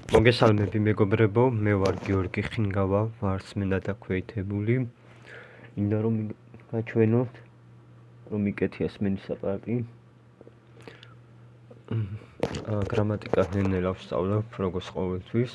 მოგესალმები მეგობრებო, მე ვარ გიორგი ხინგავა, ვარსმენა და ქვეითებული. მინდა რომ გაჩვენოთ, რომ იკეთი ესმენის აპარატი. გრამატიკა ნელ-ნელა ვსწავლობ, როგორც ყოველთვის.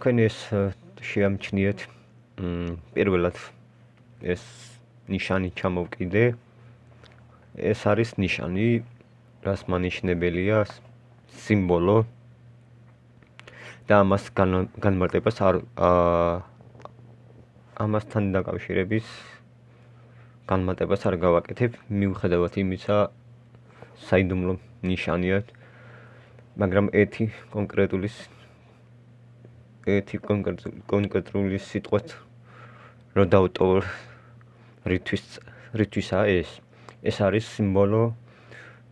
თქვენ ეს შეამჩნიეთ, პირველად ეს ნიშანი ჩამოვკიდე. ეს არის ნიშანი, რას მანიშნებელია სიმბოლო. და ამას განმარტებას ამასთან დაკავშირების განმარტებას არ გავაკეთებ, მიუხედავად იმისა, საიდუმლო ნიშანია, მაგრამ ერთი კონკრეტული სიტყვით რო დავტოვ რითვისაა ეს არის სიმბოლო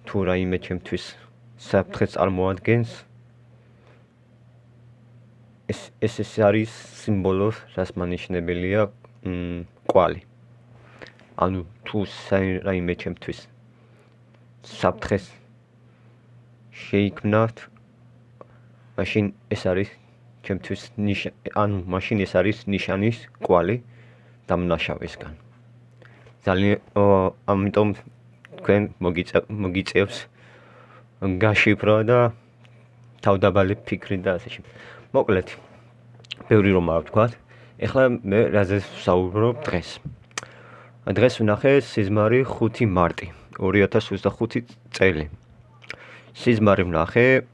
თუ რაიმე ჩემთვის საფრთხეს წარმოადგენს. ეს არის სიმბოლო, რაც მანიშნებელია კვალი. ანუ თუ რაიმე ჩემთვის საფრთხეს შეიქმნათ, მაშინ ეს არის ჩემთვის მაშინ ეს არის ნიშანის კვალი დამნაშავესგან. ძალიან ამიტომ თქვენ მოგიწევს გაშიფრო და თავდაბალი ფიქრი და ასე შემდეგ. მოკლედ, ბევრი რომ არ ვთქვათ, ეხლა მე რაზე ვსაუბრობ დღეს. დღეს ვნახე სიზმარი 5 მარტი 2025 წელი. სიზმარი ვნახე,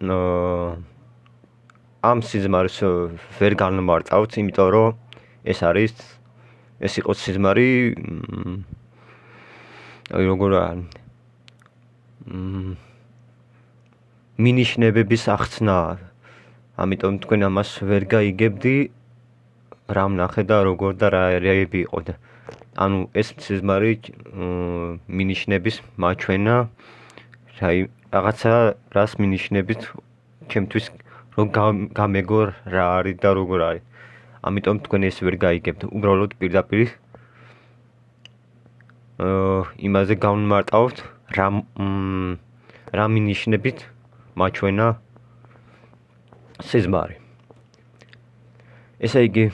ამ სიზმარს ვერ განმარტავთ, იმიტომ რომ ეს იყო სიზმარი როგორ არის მინიშნებების ახსნა. ამიტომ თქვენ ამას ვერ გაიგებდი, რა ვნახე და როგორ და რაები იყო. ანუ ეს სიზმარი მინიშნების მაჩვენა, რაღაცა რას მინიშნებით ჩემთვის რომ გამეგო რა არის და როგორ არის. ამიტომ თქვენ ეს ვერ გაიგებთ. უბრალოდ პირდაპირ იმაზე განმარტავთ, რა მინიშნებით მაჩვენა სიზმარი. ესე იგი,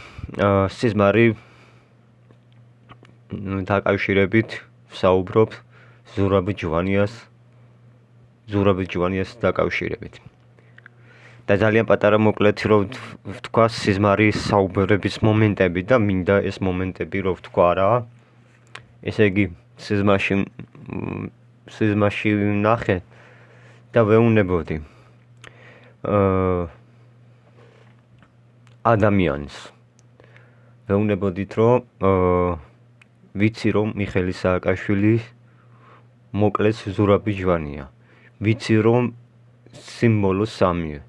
სიზმარი დაკავშირებით ვსაუბრობ ზურაბ ჯვანიას დაკავშირებით. და ძალიან პატარა მოკლედ რომ ვთქვა სიზმარის საუბრების მომენტები და მინდა ეს მომენტები რომ ვთქვა რა. ესე იგი, სიზმარში ვნახე და ვეუბნებოდი ადამიანს. ვეუბნებოდით რომ ვიცი რომ მიხეილ სააკაშვილი მოკლეს ზურაბ ჯვანია. ვიცი რომ სიმბოლო 3-ია.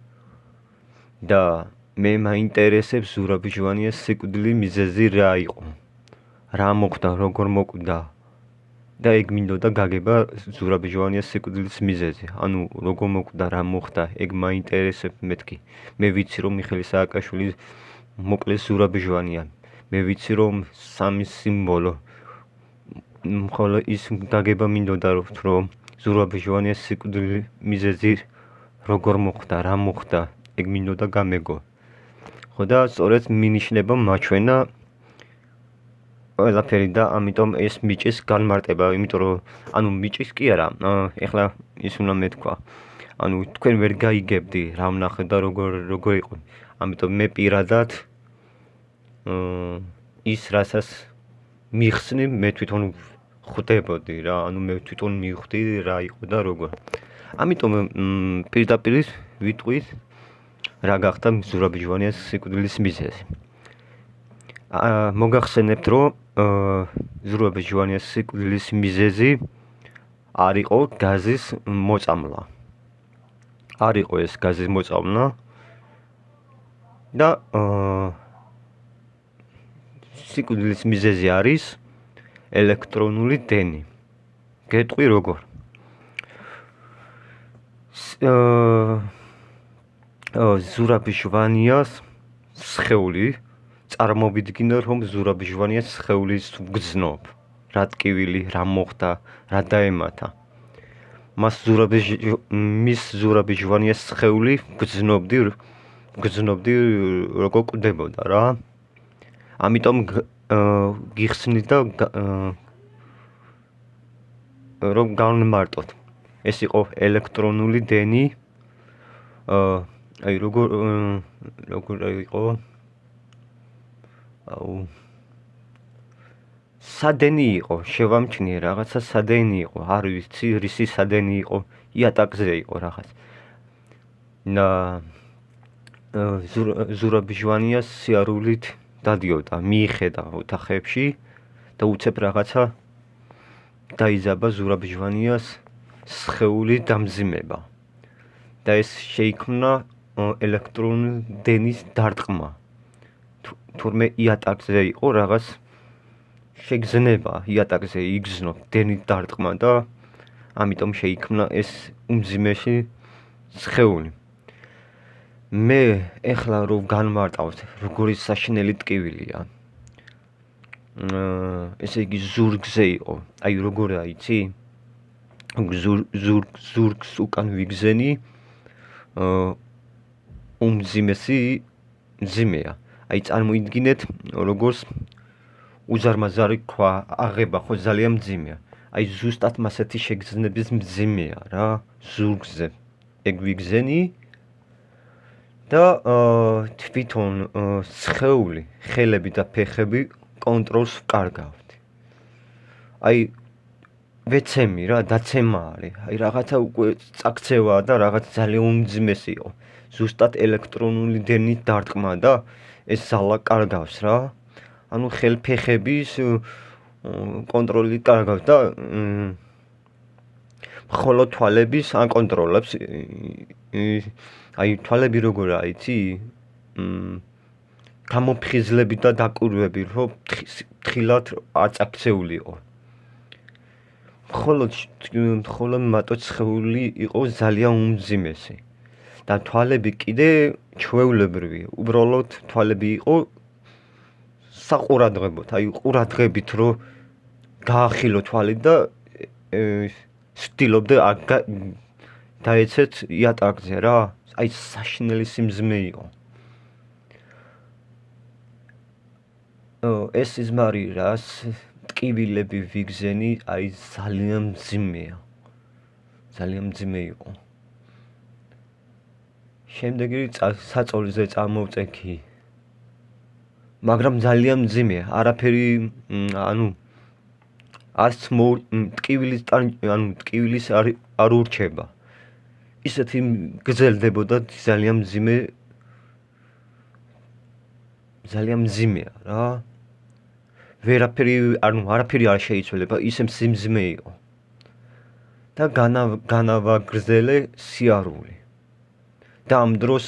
და მე მაინტერესებს ზურაბ ჯვანიას სიკვდილის მიზეზი რა იყო. რა მოხდა, როგორ მოკვდა. და ეგ მინდოდა გაგება ზურაბ ჯვანიას სიკვდილის მიზეზი. ანუ როგორ მოკვდა, რა მოხდა, ეგ მაინტერესებს მეთქი. მე ვიცი რომ მიხეილ სააკაშვილი მოკლეს ზურაბ ჯვანია. მე ვიცი რომ 3 სიმბოლო. მხოლოდ ის გაგება მინდოდა რომ ზურაბ ჯვანიას სიკვდილის მიზეზი როგორ მოხდა, რა მოხდა, ეგ მინდოდა გამეგო. ხო და სწორედ მინიშნება მაჩვენა ყველაფერი და ამიტომ ეს მიჭის განმარტება, იმიტომ რომ ანუ მიჭის კი არა, ეხლა ის უნდა მეთქვა. ანუ თქვენ ვერ გაიგებდი რა ვნახე და როგორ იყო. ამიტომ მე პირადად ის რასაც მიხსნი, მე თვითონ ხვდებოდი რა, ანუ მე თვითონ მივხვდი რა იყო და როგორ. ამიტომ პირდაპირ ვიტყვით რა გახდა ზურაბ ჯვანიას სიკვდილის მიზეზი. მოგახსენებთ რომ ზურაბ ჯვანიას სიკვდილის მიზეზი არ იყო გაზის მოწამვლა. არ იყო ეს გაზის მოწამვლა და სიკვდილის მიზეზი არის ელექტრონული დენი. გეტყვი როგორ. ზურაბ ჯვანიას სხეული წარმოვიდგინე რომ ზურაბ ჯვანიას სხეულის ვგრძნობ. რა ტკივილი, რა მოხდა, რა დაემატა. მის ზურაბ ჯვანიას სხეული ვგრძნობდი გრძნობდი როგორ კვდებოდა რა. ამიტომ გიხსნით და რომ განვმარტოთ. ეს იყო ელექტრონული დენი. აი როგორ იყო? სადენი იყო, შევამჩნიე რაღაცა სადენი იყო, არ ვიცი, რისი სადენი იყო, იატაკზე იყო რაღაც. ზურაბიჟვანიას სიარულით დადიოდა, მიიხედა ოთახებში და უცებ რაღაცა დაიზაბა ზურაბიჟვანიას სხეული დამძიმება. და ეს შეიქმნა ელექტრონული დენის დარტყმა. თურმე იატაკზე იყო რაღაც შეგზნება, იატაკზე იგზნო დენის დარტყმა და ამიტომ შეიქმნა ეს უმძიმესი სხეული. მე ეხლა რომ განმარტავთ, როგორი საშინელი ტკივილია. ესე იგი ზურგზე იყო. აი როგორია, იცი? ზურგს უკან ვიგზენი უმძიმესი მძიმეა. აი წარმოიდგინეთ, როგორც უზარმაზარი ქვა აღება ხო ძალიან მძიმეა. აი ზუსტად მასეთი შეგრძნების მძიმეა რა, ზურგზე. ეგ ვიგზენი და თვითონ სხეული, ხელები და ფეხები კონტროლს ვკარგავთ. აი ვეცემი რა, დაცემა არის. აი რაღაცა უკვე წაქცევაა და რაღაც ძალიან უმძიმესი იყო. ზუსტად ელექტრონული დენის დარტყმა და ეს ზალა კარგავს რა. ანუ ხელფეხების კონტროლი კარგავს და მხოლოდ თვალების აკონტროლებს. აი თვალები როგორია, იცი? გამოფხიზლები და დაკვირვები, რომ თხილად აწაქცეულიყო. მხოლოდ მარტო სხეული იყო ძალიან უმძიმესი. და თვალები კიდე ჩვეულებრივი, უბრალოდ თვალები იყო საყურადღებოდ, აი ყურადღებით რომ გაახილო თვალი და ვცდილობდე დაეცეთ იატაკზე რა, აი საშინელი სიმძიმე იყო. ეს სიზმარი რას ტკივილები ვიგზენი, აი ძალიან მძიმეა. ძალიან მძიმე იყო. შემდეგი საწოლზე წამოვწექი. მაგრამ ძალიან მძიმეა, არაფერი, ანუ არც ტკივილის არ ურჩება. ისეთი გრძელდებოდა ძალიან მძიმეა რა. არაფერი არ შეიცვლება, ისე სიმძიმე იყო. და განავაგრძელე სიარული. და ამ დროს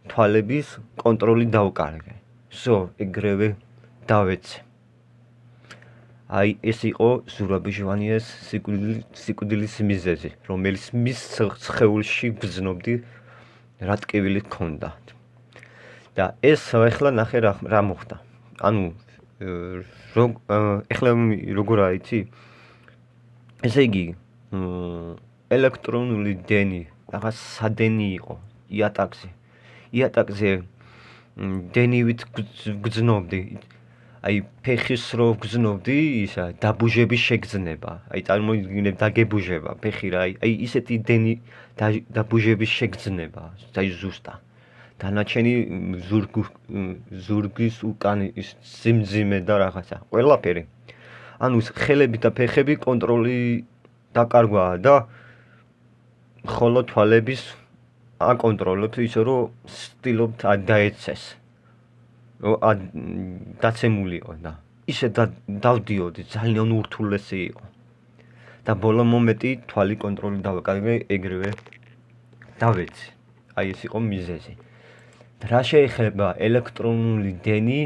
თვალების კონტროლი დავკარგე. ეგრევე დავეცე. აი ეს იყო ზურაბიჟვანიას სიკვდილის მიზეზი, რომელიც მის სხეულში გრძნობდი რა ტკივილი ჰქონდა. და ეს ახლა ნახე რა მოხდა. ანუ ახლა როგორია, იცი? ესე იგი ელექტრონული დენი რაღაც სადენი იყო იატაკზე დენივით გრძნობდი. აი ფეხის რო გრძნობდი, ისა დაბუჟების შეგრძნება. აი წარმოიდგინებ დაგებუჟება ფეხი რა, აი ისეთი დენი დაბუჟების შეგრძნება, აი ზუსტა. დანარჩენი ზურგის უკანი სიმძიმე და რაღაცა, ყველაფერი. ანუ ხელები და ფეხები კონტროლი დაკარგვაა და მხოლოდ თვალების აკონტროლებთ ისე რომ ვცდილობთ დაეცეს. დაცემულიყო და ისე დავდიოდი, ძალიან ურთულესი იყო. და ბოლო მომენტი თვალი კონტროლი დავაკარგე, ეგრევე დავეცი. აი ეს იყო მიზეზი. რა შეეხება ელექტრონული დენი,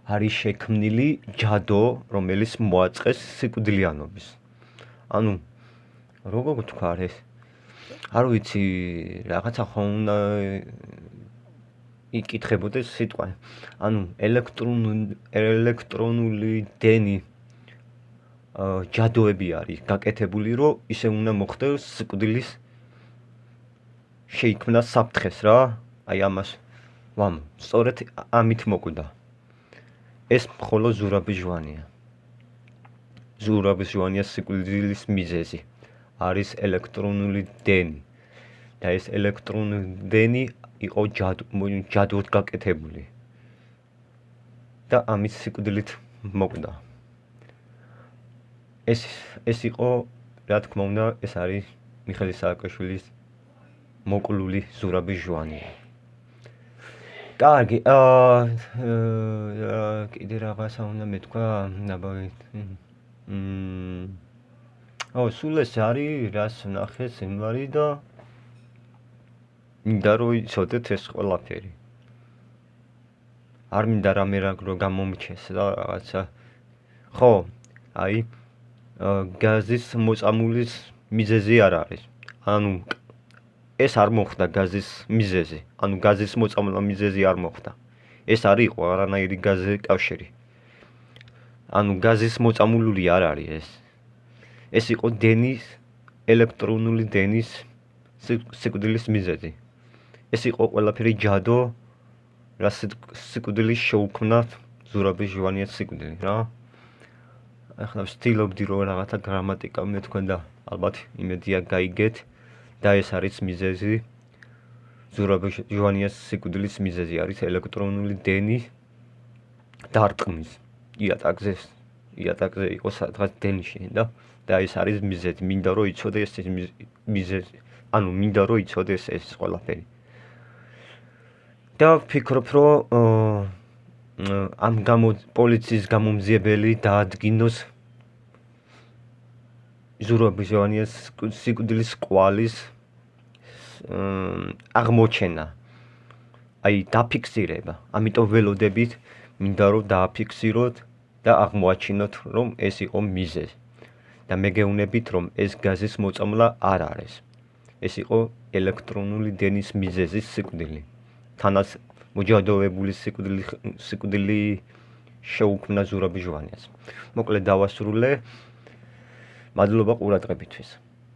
არის შექმნილი ჯადო, რომელიც მოაწყეს სიკვდილიანობის. ანუ როგორ თქვა ეს? არ ვიცი, რაღაცა ხომ უნდა იკითხებოდეს სიტყვა. ანუ ელექტრონული დენი ჯადოები არის გაკეთებული, რომ ისე უნდა მოხდეს სიკვდილის შეიქმნა საფრთხეს რა. აი ამას ვამ, სწორედ ამით მოკვდა. ეს მხოლოდ ზურაბის ჟვანია. ზურაბის ჟვანია სიკვდილის მიზეზი. არის ელექტრონული დენი. და ეს ელექტრონული დენი იყო ჯადოდ გაკეთებული. და ამის სიკვდილით მოკვდა. ეს იყო, რა თქმა უნდა, ეს არის მიხეილ სააკაშვილის მოკლული ზურაბის ჟვანია. კარგი, კიდე რაღაცა უნდა მეთქვა, ნაბავით. სულ ეს არის, რას ვნახე სიმღერი და მინდა რომ იცოდეთ ეს ყველაფერი. არ მინდა რამე რო გამომჩეს და რაღაცა. ხო, აი გაზის მოწამულის მიზეზი არ არის. ანუ ეს არ მოხდა გაზის მიზეზი. ანუ გაზის მოწამვლა მიზეზი არ მოხდა. ეს არ იყო არანაირი გაზის კავშირი. ანუ გაზის მოწამულული არ არის ეს. ეს იყო დენის, ელექტრონული დენის სიკვდილის მიზეზი. ეს იყო ყველაფერი ჯადო, რა სიკვდილის შეუქმნა ზურაბის ჟვანიას სიკვდილი რა. ახლა ვცდილობდი რომ რაღაცა გრამატიკა მეთქვა და ალბათ იმედია გაიგეთ და ეს არის მიზეზი. ზურაბის ჟვანიას სიკვდილის მიზეზი არის ელექტრონული დენი დარტყმის. იატაკზე იყო სადღაც დენიში და ეს არის მიზეზი. მინდა რომ იცოდე ეს მიზეზი. ანუ მინდა რომ იცოდე ეს ყველაფერი. და ვფიქრობ რომ ამ პოლიციის გამომძიებელი დაადგინოს ზურაბის ჟვანიას სიკვდილის კვალის აღმოჩენა. აი დაფიქსირება. ამიტომ ველოდებით მინდა რომ დააფიქსიროთ და აღმოაჩინოთ რომ ეს იყო მიზეზი. და მეგეუნებით რომ ეს გაზის მოწამვლა არ არის. ეს იყო ელექტრონული დენის მიზეზის სიკვდილი. თანაც მოჯადოვებული სიკვდილი შეუქმნა ზურაბის ჟვანიას. მოკლედ დავასრულე. მადლობა ყურადღებისთვის.